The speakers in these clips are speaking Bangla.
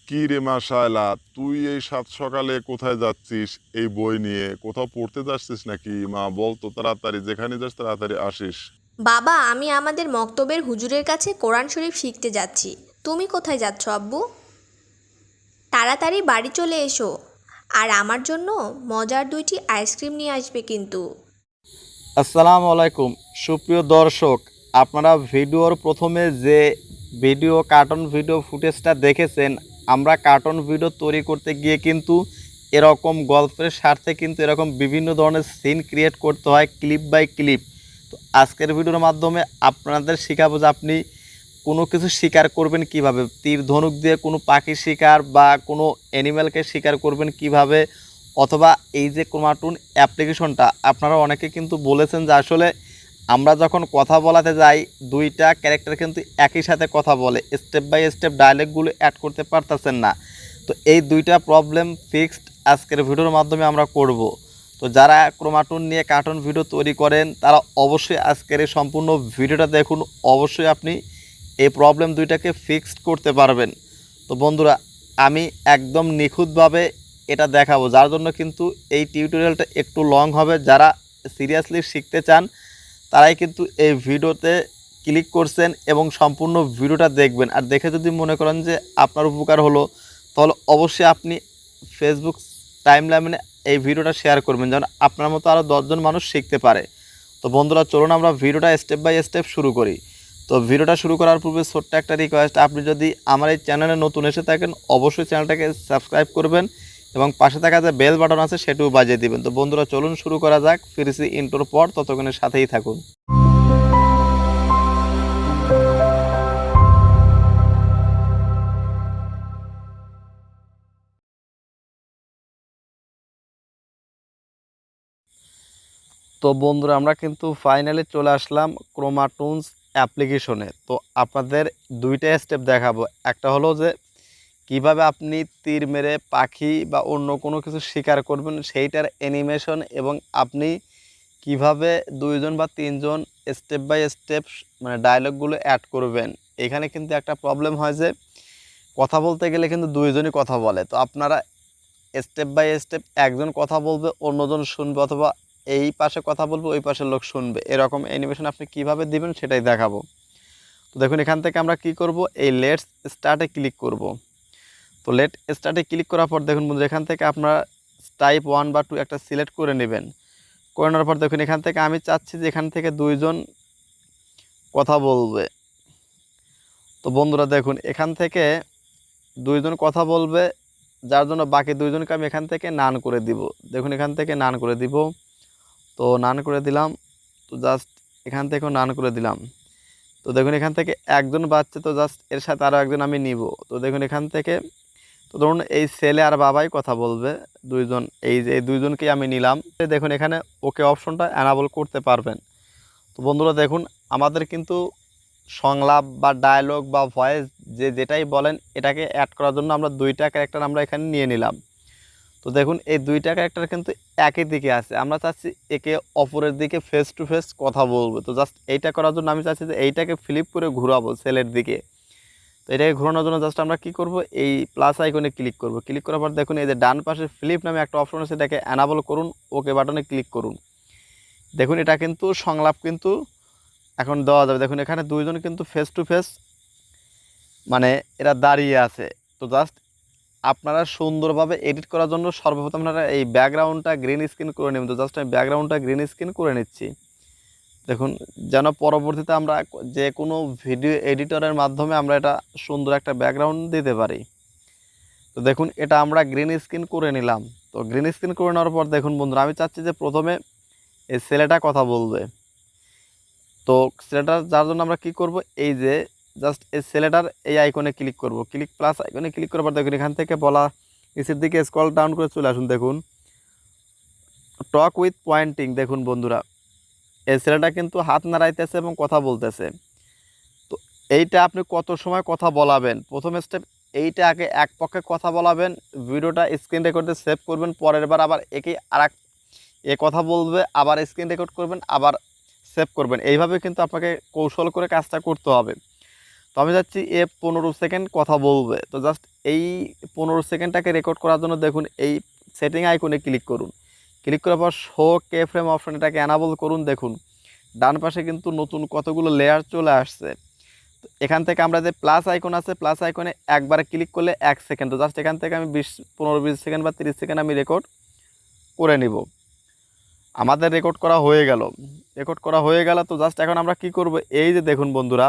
কি রে মাশাআল্লাহ, তুই এই সাত সকালে কোথায় যাচ্ছিস এই বই নিয়ে? কোথাও পড়তে যাচ্ছিস নাকি? মা বল তো তাড়াতাড়ি, যেখানে যাস তাড়াতাড়ি আসিস। বাবা, আমি আমাদের মক্তবের হুজুরের কাছে কোরআন শরীফ শিখতে যাচ্ছি। তুমি কোথায় যাচ্ছ আব্বু? তাড়াতাড়ি বাড়ি চলে এসো। আর আমার জন্য মজার 2টি আইসক্রিম নিয়ে আসবে কিন্তু। আসসালামু আলাইকুম সুপ্রিয় দর্শক, আপনারা ভিডিওর প্রথমে যে কার্টুন ভিডিও ফুটেজটা দেখেছেন, আমরা কার্টুন ভিডিও তৈরি করতে গিয়ে কিন্তু এরকম গল্পের স্বার্থে কিন্তু এরকম বিভিন্ন ধরনের সিন ক্রিয়েট করতে হয় ক্লিপ বাই ক্লিপ। তো আজকের ভিডিওর মাধ্যমে আপনাদের শেখাবো যে আপনি কোনো কিছু শিকার করবেন কিভাবে, তীর ধনুক দিয়ে কোনো পাখি শিকার বা কোনো অ্যানিম্যালকে শিকার করবেন কিভাবে, অথবা এই যে ক্রোমা টুন অ্যাপ্লিকেশনটা আপনারা অনেকে কিন্তু বলেছেন যে আসলে আমরা যখন কথা বলাতে যাই দুইটা ক্যারেক্টার কিন্তু একই সাথে কথা বলে, স্টেপ বাই স্টেপ ডায়লগগুলো অ্যাড করতে পারতেছেন না। তো এই দুইটা প্রবলেম ফিক্সড আজকের ভিডিওর মাধ্যমে আমরা করব। তো যারা ক্রোমা টুন নিয়ে কার্টুন ভিডিও তৈরি করেন তারা অবশ্যই আজকের এই সম্পূর্ণ ভিডিওটা দেখুন, অবশ্যই আপনি এই প্রবলেম দুইটাকে ফিক্সড করতে পারবেন। তো বন্ধুরা, আমি একদম নিখুঁতভাবে এটা দেখাবো, যার জন্য কিন্তু এই টিউটোরিয়ালটা একটু লং হবে। যারা সিরিয়াসলি শিখতে চান তারাই কিন্তু এই ভিডিওতে ক্লিক করছেন এবং সম্পূর্ণ ভিডিওটা দেখবেন। আর দেখে যদি মনে করেন যে আপনার উপকার হলো, তাহলে অবশ্যই আপনি ফেসবুক টাইমলাইনে এই ভিডিওটা শেয়ার করবেন, যেন আপনার মতো আরও 10 জন মানুষ শিখতে পারে। তো বন্ধুরা, চলুন আমরা ভিডিওটা স্টেপ বাই স্টেপ শুরু করি। তো ভিডিওটা শুরু করার পূর্বে ছোট্ট একটা রিকোয়েস্ট, আপনি যদি আমার এই চ্যানেলে নতুন এসে থাকেন অবশ্যই চ্যানেলটাকে সাবস্ক্রাইব করবেন এবং পাশে থাকা যে বেল বাটন আছে সেটাও বাজিয়ে দিবেন। তো বন্ধুরা, চলুন শুরু করা যাক। ফিরেছি ইন্ট্রোর পর, ততক্ষণের সাথেই থাকুন। তো বন্ধুরা, আমরা কিন্তু ফাইনালি চলে আসলাম ক্রোমা টুনস অ্যাপ্লিকেশনে। তো আপনাদের দুইটা স্টেপ দেখাবো। একটা হলো যে কিভাবে আপনি তীর মেরে পাখি বা অন্য কোনো কিছু শিকার করবেন সেইটার অ্যানিমেশন, এবং আপনি কিভাবে 2জন বা 3জন স্টেপ বাই স্টেপ মানে ডায়লগগুলো অ্যাড করবেন। এখানে কিন্তু একটা প্রবলেম হয় যে কথা বলতে গেলে কিন্তু 2জনই কথা বলে। তো আপনারা স্টেপ বাই স্টেপ একজন কথা বলবে, অন্যজন শুনবে, অথবা এই পাশে কথা বলবে ওই পাশের লোক শুনবে, এরকম অ্যানিমেশন আপনি কিভাবে দিবেন সেটাই দেখাবো। তো দেখুন, এখান থেকে আমরা কি করব, এই লেটস স্টার্টে ক্লিক করব। তো লেট স্টার্টে ক্লিক করার পর দেখুন বন্ধু, এখান থেকে আপনারা টাইপ 1 বা 2 একটা সিলেক্ট করে নেবেন। করে নেওয়ার পর দেখুন, এখান থেকে আমি চাচ্ছি যে এখান থেকে 2জন কথা বলবে। তো বন্ধুরা দেখুন, এখান থেকে 2জন কথা বলবে, যার জন্য বাকি 2জনকে আমি এখান থেকে নান করে দিব। দেখুন, এখান থেকে নান করে দিব। তো নান করে দিলাম। তো জাস্ট এখান থেকেও নান করে দিলাম। তো দেখুন, এখান থেকে একজন বাচ্চা, তো জাস্ট এর সাথে আরও একজন আমি নিব। তো দেখুন, এখান থেকে তো ধরুন এই ছেলে আর বাবাই কথা বলবে 2জন, এই যে এই 2জনকেই আমি নিলাম। দেখুন, এখানে ওকে অপশনটা অ্যানাবল করতে পারবেন। তো বন্ধুরা দেখুন, আমাদের কিন্তু সংলাপ বা ডায়লগ বা ভয়েস যেটাই বলেন, এটাকে অ্যাড করার জন্য আমরা 2টা ক্যারেক্টার আমরা এখানে নিয়ে নিলাম। তো দেখুন, এই 2টা ক্যারেক্টার কিন্তু একই দিকে আছে, আমরা চাচ্ছি একে অপরের দিকে ফেস টু ফেস কথা বলবো। তো জাস্ট এইটা করার জন্য আমি চাচ্ছি যে এইটাকে ফ্লিপ করে ঘোরাবো ছেলের দিকে। তো এটাকে ঘোরানোর জন্য জাস্ট আমরা কি করব, এই প্লাস আইকনে ক্লিক করব। ক্লিক করার পর দেখুন, এই যে ডান পাশে ফ্লিপ নামে একটা অপশন আছে, এটাকে অ্যানাবল করুন, ওকে বাটনে ক্লিক করুন। দেখুন, এটা কিন্তু সংলাপ কিন্তু এখন দেওয়া যাবে। দেখুন, এখানে 2জন কিন্তু ফেস টু ফেস মানে এরা দাঁড়িয়ে আছে। তো জাস্ট আপনারা সুন্দরভাবে এডিট করার জন্য সর্বপ্রথম আপনারা এই ব্যাকগ্রাউন্ডটা গ্রিন স্ক্রিন করে নেবেন। তো জাস্ট আমি ব্যাকগ্রাউন্ডটা গ্রিন স্ক্রিন করে নিচ্ছি। দেখুন, যেন পরবর্তীতে আমরা যে কোনো ভিডিও এডিটরের মাধ্যমে আমরা এটা সুন্দর একটা ব্যাকগ্রাউন্ড দিতে পারি। তো দেখুন, এটা আমরা গ্রিন স্ক্রিন করে নিলাম। তো গ্রিন স্ক্রিন করে নেওয়ার পর দেখুন বন্ধুরা, আমি চাচ্ছি যে প্রথমে এই ছেলেটা কথা বলবে। তো ছেলেটা যার জন্য আমরা কি করব, এই যে জাস্ট এই ছেলেটার এই আইকনে ক্লিক করব। ক্লিক প্লাস আইকনে ক্লিক করার পর দেখুন, এখান থেকে বলা নিচের দিকে স্ক্রল ডাউন করে চলে আসুন। দেখুন, টক উইথ পয়েন্টিং। দেখুন বন্ধুরা, এই ছেলেটা কিন্তু হাত নাড়াইতেছে এবং কথা বলতেছে। তো এইটা আপনি কত সময় কথা বলাবেন, প্রথম স্টেপ এইটা আগে এক পক্ষে কথা বলাবেন, ভিডিওটা স্ক্রিন রেকর্ডে সেভ করবেন, পরের বার আবার একে আর এ কথা বলবে, আবার স্ক্রিন রেকর্ড করবেন, আবার সেভ করবেন। এইভাবে কিন্তু আপনাকে কৌশল করে কাজটা করতে হবে। তো আমি যাচ্ছি 15 সেকেন্ড কথা বলবে। তো জাস্ট এই 15 সেকেন্ডটাকে রেকর্ড করার জন্য দেখুন এই সেটিং আইকনে ক্লিক করুন। ক্লিক করার পর শো কে ফ্রেম অপশন এটাকে অ্যানাবল করুন। দেখুন ডান পাশে কিন্তু নতুন কতগুলো লেয়ার চলে আসছে। তো এখান থেকে আমরা যে প্লাস আইকন আছে, প্লাস আইকনে একবারে ক্লিক করলে 1 সেকেন্ড। তো জাস্ট এখান থেকে আমি 15-20 সেকেন্ড বা 30 সেকেন্ড আমি রেকর্ড করে নিব। আমাদের রেকর্ড করা হয়ে গেল। তো জাস্ট এখন আমরা কি করব, এই যে দেখুন বন্ধুরা,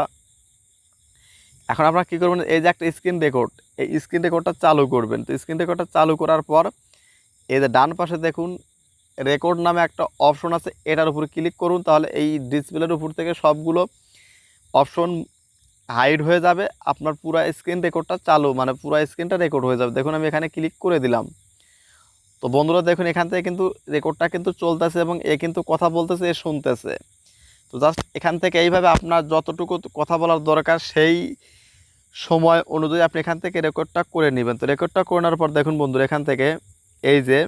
এখন আপনারা কী করবেন, এই যে একটা স্ক্রিন রেকর্ড, এই স্ক্রিন রেকর্ডটা চালু করবেন। তো স্ক্রিন রেকর্ডটা চালু করার পর এই যে ডান পাশে দেখুন রেকর্ড নামে একটা অপশন আছে, এটার উপর ক্লিক করুন। তাহলে এই ডিসপ্লের উপর থেকে সবগুলো অপশন হাইড হয়ে যাবে, আপনার পুরো স্ক্রিন রেকর্ডটা চালু, মানে পুরো স্ক্রিনটা রেকর্ড হয়ে যাবে। দেখুন আমি এখানে ক্লিক করে দিলাম। তো বন্ধুরা দেখুন এখান থেকে কিন্তু রেকর্ডটা কিন্তু চলতেছে এবং এ কিন্তু কথা বলতেছে, এ শুনতেছে। তো জাস্ট এখান থেকে এইভাবে আপনার যতটুকু কথা বলার দরকার সেই সময় অনুযায়ী আপনি এখান থেকে রেকর্ডটা করে নেবেন। তো রেকর্ডটা করে নেওয়ার পর দেখুন বন্ধুরা এখান থেকে এই যে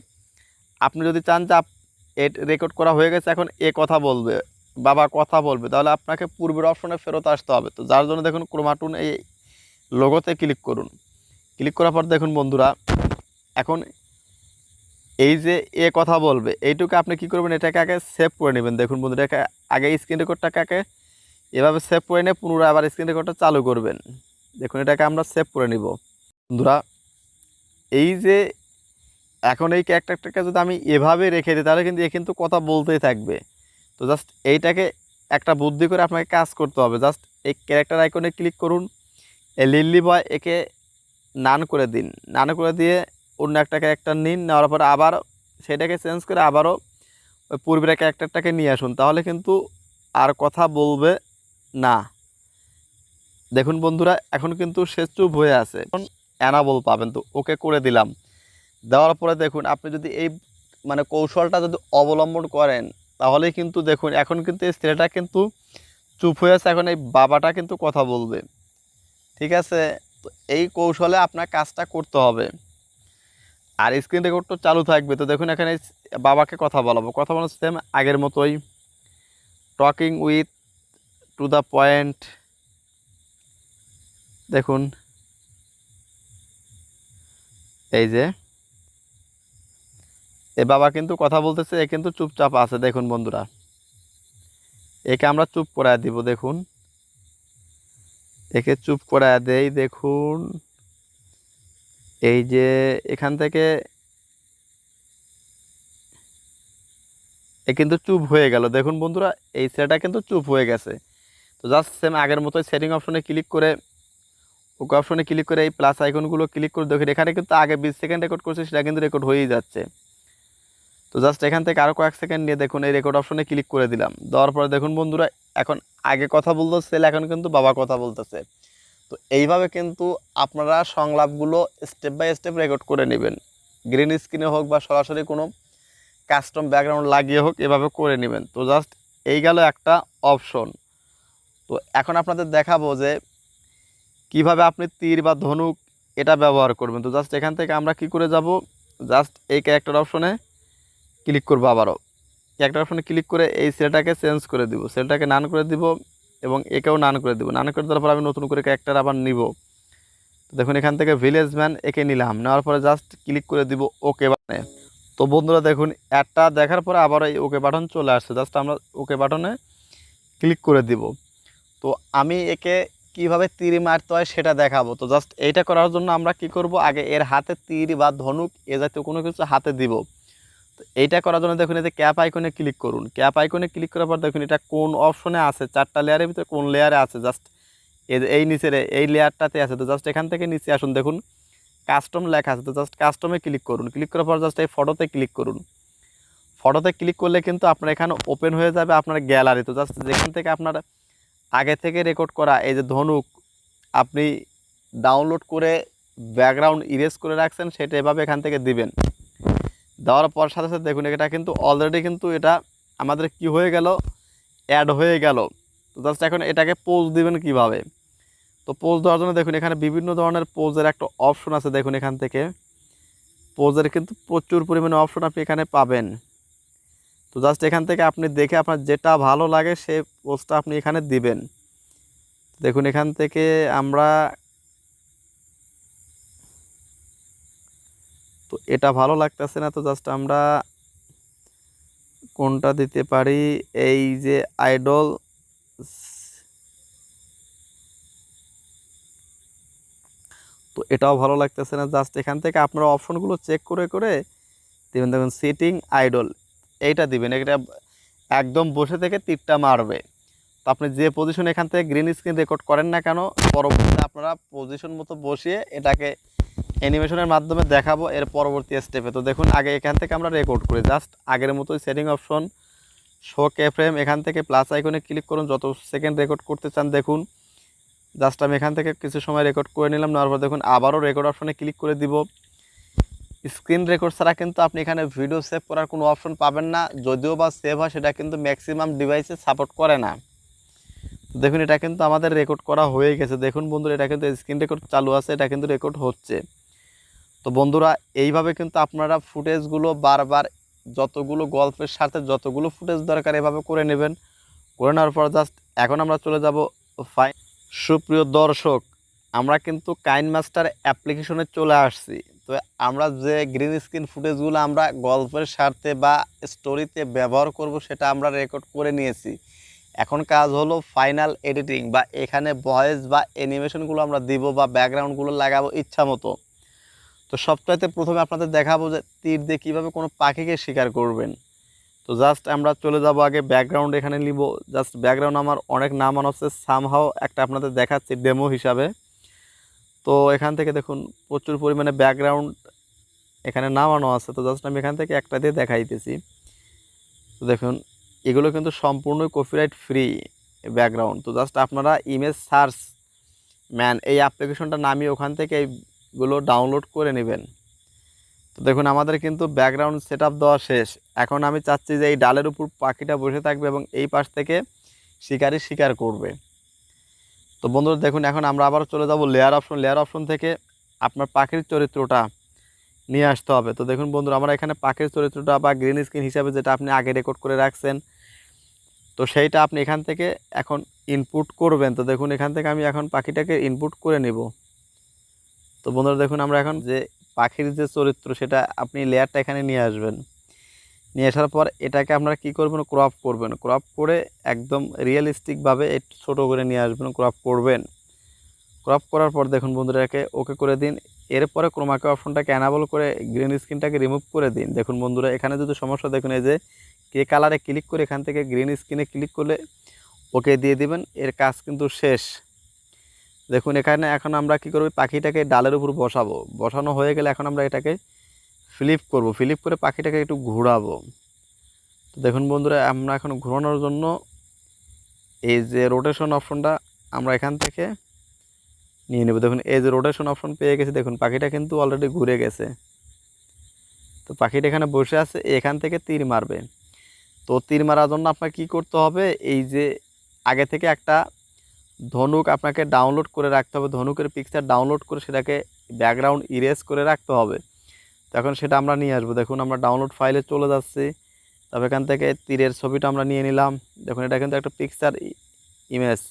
আপনি যদি চান যে রেকর্ড করা হয়ে গেছে, এখন এ কথা বলবে, বাবা কথা বলবে, তাহলে আপনাকে পূর্বের অপশনে ফেরত আসতে হবে। তো যার জন্য দেখুন ক্রোমা টুন এই লোগোতে ক্লিক করুন। ক্লিক করার পর দেখুন বন্ধুরা এখন এই যে এ কথা বলবে এইটুকু আপনি কি করবেন, এটাকে আগে সেভ করে নেবেন। দেখুন বন্ধুরা আগে স্ক্রিন রেকর্ডটাকে আগে এভাবে সেভ করে নিয়ে পুনরায় আবার স্ক্রিন রেকর্ডটা চালু করবেন। দেখুন এটাকে আমরা সেভ করে নিব। বন্ধুরা এই যে এখন এই ক্যারেক্টারটাকে যদি আমি এভাবে রেখে দিই তাহলে কিন্তু এ কিন্তু কথা বলতেই থাকবে। তো জাস্ট এইটাকে একটা বুদ্ধি করে আপনাকে কাজ করতে হবে। জাস্ট এই ক্যারেক্টার আইকনে ক্লিক করুন, এই লিলি বয় একে নান করে দিন, নান করে দিয়ে অন্য একটা ক্যারেক্টার নিন, নেওয়ার পরে আবার সেটাকে চেঞ্জ করে আবারও ওই পূর্বের ক্যারেক্টারটাকে নিয়ে আসুন, তাহলে কিন্তু আর কথা বলবে না। দেখুন বন্ধুরা এখন কিন্তু সে চুপ হয়ে আছে, এখন অ্যানাবল পাবেন। তো ওকে করে দিলাম। দেওয়ার পরে দেখুন আপনি যদি এই মানে কৌশলটা যদি অবলম্বন করেন তাহলে কিন্তু দেখুন এখন কিন্তু এই ছেলেটা কিন্তু চুপ হয়ে আছে, এখন এই বাবাটা কিন্তু কথা বলবে। ঠিক আছে, তো এই কৌশলে আপনার কাজটা করতে হবে। আর স্ক্রিন রেকর্ড তো চালু থাকবে। তো দেখুন এখানে বাবাকে কথা বলাবো, কথা বলার সেম আগের মতোই, talking with to the point. দেখুন এই যে এ বাবা কিন্তু কথা বলতেছে, এ কিন্তু চুপচাপ আছে। দেখুন বন্ধুরা একে আমরা চুপ করায় দিব। দেখুন একে চুপ করায় দেই। দেখুন এই যে এখান থেকে এ কিন্তু চুপ হয়ে গেল। দেখুন বন্ধুরা এই ছেলেটা কিন্তু চুপ হয়ে গেছে। তো জাস্ট সেম আগের মতোই সেটিং অপশনে ক্লিক করে ওকে অপশনে ক্লিক করে এই প্লাস আইকনগুলো ক্লিক করে দেখুন এখানে কিন্তু আগে 20 সেকেন্ড রেকর্ড করছে, সেটা কিন্তু রেকর্ড হয়েই যাচ্ছে। তো জাস্ট এখান থেকে আরও কয়েক সেকেন্ড নিয়ে দেখুন এই রেকর্ড অপশনে ক্লিক করে দিলাম। দেওয়ার পরে দেখুন বন্ধুরা এখন আগে কথা বলতো ছেলে, এখন কিন্তু বাবা কথা বলতেছে। তো এইভাবে কিন্তু আপনারা সংলাপগুলো স্টেপ বাই স্টেপ রেকর্ড করে নেবেন, গ্রিন স্ক্রিনে হোক বা সরাসরি কোনো কাস্টম ব্যাকগ্রাউন্ড লাগিয়ে হোক, এভাবে করে নেবেন। তো জাস্ট এই গেল একটা অপশন। তো এখন আপনাদের দেখাবো যে কিভাবে আপনি তীর বা ধনুক এটা ব্যবহার করবেন। তো জাস্ট এখান থেকে আমরা কি করে যাব, জাস্ট এই ক্যারেক্টার অপশনে ক্লিক করবো। আবারও ক্যারেক্টার অপশনে ক্লিক করে এই সেলটাকে চেঞ্জ করে দিব, সেলটাকে নান করে দিব এবং একেও নান করে দিব। নান করে দেওয়ার পর আমি নতুন করে ক্যারেক্টার আবার নিব। তো দেখুন এখান থেকে ভিলেজ ম্যান একে নিলাম, নেওয়ার পরে জাস্ট ক্লিক করে দিব ওকে বাটনে। তো বন্ধুরা দেখুন অ্যাডটা দেখার পরে আবার এই ওকে বাটন চলে আসছে, জাস্ট আমরা ওকে বাটনে ক্লিক করে দিব। তো আমি একে কিভাবে তীর মারতে হয় সেটা দেখাবো। তো জাস্ট এইটা করার জন্য আমরা কি করব, আগে এর হাতে তীর বা ধনুক এ জাতীয় কোনো কিছু হাতে দিব। তো এইটা করার জন্য দেখুন এই যে ক্যাপ আইকনে ক্লিক করুন। ক্যাপ আইকনে ক্লিক করার পর দেখুন এটা কোন অপশনে আছে, 4টা লেয়ারের ভিতরে কোন লেয়ারে আছে, জাস্ট এই নিচের এই লেয়ারটাতে আছে। তো জাস্ট এখান থেকে নিচে আসুন, দেখুন কাস্টম লেখা আছে। তো জাস্ট কাস্টমে ক্লিক করুন। ক্লিক করার পর জাস্ট এই ফটোতে ক্লিক করুন। ফটোতে ক্লিক করলে কিন্তু আপনার এখানে ওপেন হয়ে যাবে আপনার গ্যালারি। তো জাস্ট যেখান থেকে আপনার আগে থেকে রেকর্ড করা এই যে ধনুক আপনি ডাউনলোড করে ব্যাকগ্রাউন্ড ইরেজ করে রাখছেন, সেটা এভাবে এখান থেকে দিবেন। দেওয়ার পর সাথে সাথে দেখুন এটা কিন্তু অলরেডি কিন্তু এটা আমাদের কি হয়ে গেল, অ্যাড হয়ে গেল। তো জাস্ট এখন এটাকে পোজ দিবেন কিভাবে। তো পোজ দেওয়ার জন্য দেখুন এখানে বিভিন্ন ধরনের পোজের একটা অপশন আছে। দেখুন এখান থেকে পোজের কিন্তু প্রচুর পরিমাণে অপশন আপনি এখানে পাবেন। তো জাস্ট এখান থেকে আপনি দেখে আপনার যেটা ভালো লাগে সেই পোজটা আপনি এখানে দিবেন। দেখুন এখান থেকে আমরা তো এটা ভালো লাগতেছে না, তো জাস্ট আমরা কোনটা দিতে পারি, এই যে আইডল, তো এটাও ভালো লাগতেছে না। জাস্ট এখান থেকে আপনারা অপশনগুলো চেক করে করে দিবেন। দেখুন সিটিং আইডল এইটা দিবেন, এটা একদম বসে থেকে তীরটা মারবে। তো আপনি যে পজিশন এখান থেকে গ্রিন স্ক্রিন রেকর্ড করেন না কেন, পরবর্তীতে আপনারা পজিশন মতো বসিয়ে এটাকে অ্যানিমেশনের মাধ্যমে দেখাবো এর পরবর্তী স্টেপে। তো দেখুন আগে এখান থেকে আমরা রেকর্ড করি, জাস্ট আগের মতোই সেটিং অপশন, শো কে ফ্রেম, এখান থেকে প্লাস আইকনে ক্লিক করুন, যত সেকেন্ড রেকর্ড করতে চান দেখুন। জাস্ট আমি এখান থেকে কিছু সময় রেকর্ড করে নিলাম, নেওয়ার পর দেখুন আবারও রেকর্ড অপশনে ক্লিক করে দিব। স্ক্রিন রেকর্ড ছাড়া কিন্তু আপনি এখানে ভিডিও সেভ করার কোনো অপশন পাবেন না, যদিও বা সেভ হয় সেটা কিন্তু ম্যাক্সিমাম ডিভাইসে সাপোর্ট করে না। দেখুন এটা কিন্তু আমাদের রেকর্ড করা হয়ে গেছে। দেখুন বন্ধুরা এটা কিন্তু স্ক্রিন রেকর্ড চালু আছে, এটা কিন্তু রেকর্ড হচ্ছে। তো বন্ধুরা এইভাবে কিন্তু আপনারা ফুটেজগুলো বারবার যতগুলো গল্পের সাথে যতগুলো ফুটেজ দরকার এভাবে করে নেবেন। করে নেওয়ার পর জাস্ট এখন আমরা চলে যাব ফাইন। সুপ্রিয় দর্শক, আমরা কিন্তু কাইনমাস্টার অ্যাপ্লিকেশনে চলে আসছি। তো আমরা যে গ্রিন স্ক্রিন ফুটেজগুলো আমরা গল্পের স্বার্থে বা স্টোরিতে ব্যবহার করব সেটা আমরা রেকর্ড করে নিয়েছি। এখন কাজ হলো ফাইনাল এডিটিং, বা এখানে ভয়েস বা অ্যানিমেশনগুলো আমরা দিব বা ব্যাকগ্রাউন্ডগুলো লাগাবো ইচ্ছা মতো। তো সবচাইতে প্রথমে আপনাদের দেখাবো যে তীর দিয়ে কীভাবে কোনো পাখিকে শিকার করবেন। তো জাস্ট আমরা চলে যাব আগে ব্যাকগ্রাউন্ড এখানে নিব। জাস্ট ব্যাকগ্রাউন্ড আমার অনেক নাম আছে, সামহাও একটা আপনাদের দেখাচ্ছি ডেমো হিসাবে। তো এখান থেকে দেখুন প্রচুর পরিমাণে ব্যাকগ্রাউন্ড এখানে নামানো আছে। তো জাস্ট আমি এখান থেকে একটা দিয়ে দেখাইতেছি। তো দেখুন এগুলো কিন্তু সম্পূর্ণই কপিরাইট ফ্রি ব্যাকগ্রাউন্ড। তো জাস্ট আপনারা ইমেজ সার্চ ম্যান এই অ্যাপ্লিকেশনটা নামিয়ে ওখান থেকে এইগুলো ডাউনলোড করে নেবেন। তো দেখুন আমাদের কিন্তু ব্যাকগ্রাউন্ড সেটআপ দেওয়া শেষ। এখন আমি চাচ্ছি যে এই ডালের উপর পাখিটা বসে থাকবে এবং এই পাশ থেকে শিকারি শিকার করবে। তো বন্ধুরা দেখুন এখন আমরা আবার চলে যাব লেয়ার অপশন। লেয়ার অপশন থেকে আপনার পাখির চরিত্রটা নিয়ে আসতে হবে। তো দেখুন বন্ধুরা আমরা এখানে পাখির চরিত্রটা বা গ্রিন স্ক্রিন হিসাবে যেটা আপনি আগে রেকর্ড করে রাখছেন, তো সেইটা আপনি এখান থেকে এখন ইনপুট করবেন। তো দেখুন এখান থেকে আমি এখন পাখিটাকে ইনপুট করে নিব। তো বন্ধুরা দেখুন আমরা এখন যে পাখির যে চরিত্র সেটা আপনি লেয়ারটা এখানে নিয়ে আসবেন। নিয়ে আসার পর এটাকে আপনারা কী করবেন, ক্রপ করবেন। ক্রপ করে একদম রিয়েলিস্টিকভাবে একটু ছোটো করে নিয়ে আসবেন, ক্রপ করবেন। ক্রপ করার পর দেখুন বন্ধুরাকে ওকে করে দিন। এরপরে ক্রোমাকে অপশনটাকে অ্যানাবল করে গ্রিন স্ক্রিনটাকে রিমুভ করে দিন। দেখুন বন্ধুরা এখানে যদি সমস্যা দেখুন, এই যে কে কালারে ক্লিক করে এখান থেকে গ্রিন স্ক্রিনে ক্লিক করলে ওকে দিয়ে দিবেন, এর কাজ কিন্তু শেষ। দেখুন এখানে এখন আমরা কি করব, পাখিটাকে ডালের উপর বসাবো। বসানো হয়ে গেলে এখন আমরা এটাকে ফ্লিপ করব। ফ্লিপ করে পাখিটাকে একটু ঘোরাবো। তো দেখুন বন্ধুরা আমরা এখন ঘোরানোর জন্য এই যে রোটেশন অপশনটা আমরা এখান থেকে নিয়ে নেব। দেখুন এই যে রোটেশন অপশন পেয়ে গেছি, দেখুন পাখিটা কিন্তু অলরেডি ঘুরে গেছে। তো পাখিটা এখানে বসে আছে, এখান থেকে তীর মারবে। তো তীর মারার জন্য আপনাকে কী করতে হবে, এই যে আগে থেকে একটা ধনুক আপনাকে ডাউনলোড করে রাখতে হবে। ধনুকের পিকচার ডাউনলোড করে সেটাকে ব্যাকগ্রাউন্ড ইরেজ করে রাখতে হবে। তখন সেটা আমরা নিয়ে আসবো। দেখুন আমরা ডাউনলোড ফাইলে চলে যাচ্ছি। তবে এখান থেকে তীরের ছবিটা আমরা নিয়ে নিলাম। দেখুন এটা কিন্তু একটা পিকচার ইমেজ।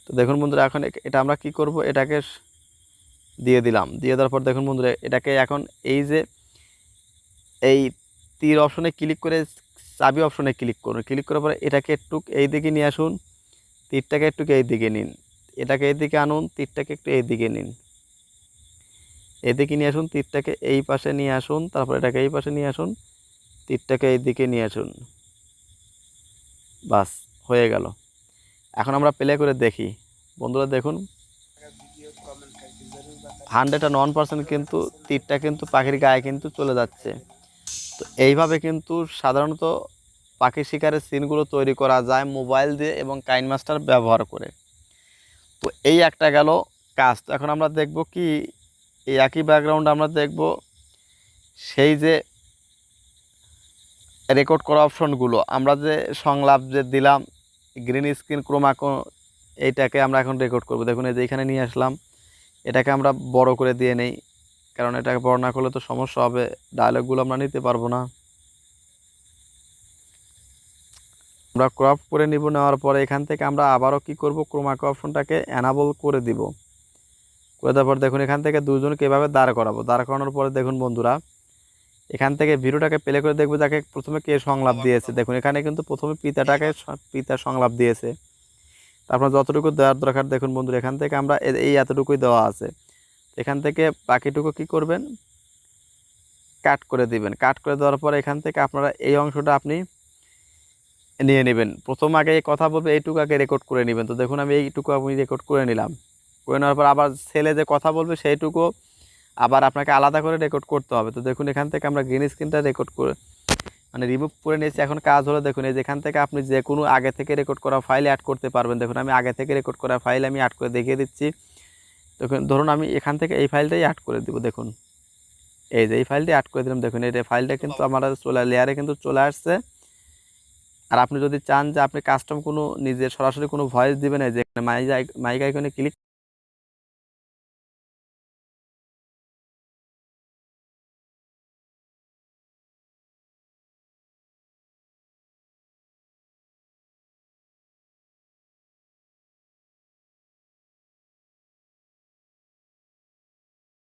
তো দেখুন বন্ধুরা এখন এটা আমরা কি করব, এটাকে দিয়ে দিলাম। দিয়ে দেওয়ার পর দেখুন বন্ধুরা এটাকে এখন এই যে এই তীর অপশনে ক্লিক করে চাবি অপশনে ক্লিক করুন। ক্লিক করার পরে এটাকে একটু এই দিকে নিয়ে আসুন, তীরটাকে একটু এই দিকে নিন। এটাকে এই দিকে আনুন, তীরটাকে একটু এই দিকে নিন। এদিকে নিয়ে আসুন, তীরটাকে এই পাশে নিয়ে আসুন, তারপর এটাকে এই পাশে নিয়ে আসুন, তীরটাকে এই দিকে নিয়ে আসুন। বাস হয়ে গেল। এখন আমরা প্লে করে দেখি। বন্ধুরা দেখুন 101% কিন্তু তীরটা কিন্তু পাখির গায়ে কিন্তু চলে যাচ্ছে। তো এইভাবে কিন্তু সাধারণত পাখি শিকারের সিনগুলো তৈরি করা যায় মোবাইল দিয়ে এবং কাইনমাস্টার ব্যবহার করে। তো এই একটা গেল কাজ। তো এখন আমরা দেখব কি, এই একই ব্যাকগ্রাউন্ড আমরা দেখব সেই যে রেকর্ড করা অপশনগুলো আমরা যে সংলাপ যে দিলাম গ্রিন স্ক্রিন ক্রোমাকো, এইটাকে আমরা এখন রেকর্ড করব। দেখুন এই যে এখানে নিয়ে আসলাম, এটাকে আমরা বড় করে দিয়ে নেই, কারণ এটাকে বড় না করলে তো সমস্যা হবে, ডায়লগগুলো আমরা নিতে পারবো না। আমরা ক্রপ করে নিব। নেওয়ার পরে এখান থেকে আমরা আবারও কি করব, ক্রোমাকে অপশনটাকে এনাবল করে দিব। করে দেওয়ার পর দেখুন এখান থেকে দুজনকে এভাবে দাঁড় করাবো। দাঁড় করানোর পরে দেখুন বন্ধুরা, এখান থেকে ভিডিওটাকে প্লে করে দেখবো যাকে প্রথমে কে সংলাপ দিয়েছে। দেখুন এখানে কিন্তু প্রথমে পিতা সংলাপ দিয়েছে। তারপর যতটুকু দেওয়ার দরকার দেখুন বন্ধুরা, এখান থেকে আমরা এই এতটুকুই দেওয়া আছে। এখান থেকে বাকিটুকু কি করবেন, কাট করে দিবেন। কাট করে দেওয়ার পর এখান থেকে আপনারা এই অংশটা আপনি নিয়ে নেবেন। প্রথম আগে কথা বলবে এইটুকু আগে রেকর্ড করে নেবেন। তো দেখুন আমি এইটুকু আমি রেকর্ড করে নিলাম। করে নেওয়ার পর আবার ছেলে যে কথা বলবে সেইটুকু আবার আপনাকে আলাদা করে রেকর্ড করতে হবে। তো দেখুন এখান থেকে আমরা গ্রিন স্ক্রিনটা রেকর্ড করে মানে রিমুভ করে নিয়েছি। এখন কাজ হলো দেখুন এই যেখান থেকে আপনি যে কোনো আগে থেকে রেকর্ড করা ফাইল অ্যাড করতে পারবেন। দেখুন আমি আগে থেকে রেকর্ড করা ফাইল আমি অ্যাড করে দেখিয়ে দিচ্ছি। দেখুন ধরুন আমি এখান থেকে এই ফাইলটাই অ্যাড করে দিব। দেখুন এই যে এই ফাইলটি অ্যাড করে দিলাম। দেখুন এই ফাইলটা কিন্তু আমার লেয়ারে কিন্তু চলে আসছে। আর আপনি যদি চান যে আপনি কাস্টম কোনো নিজের সরাসরি কোনো ভয়েস দিবেন, এই যে মাইক আইকনে ক্লিক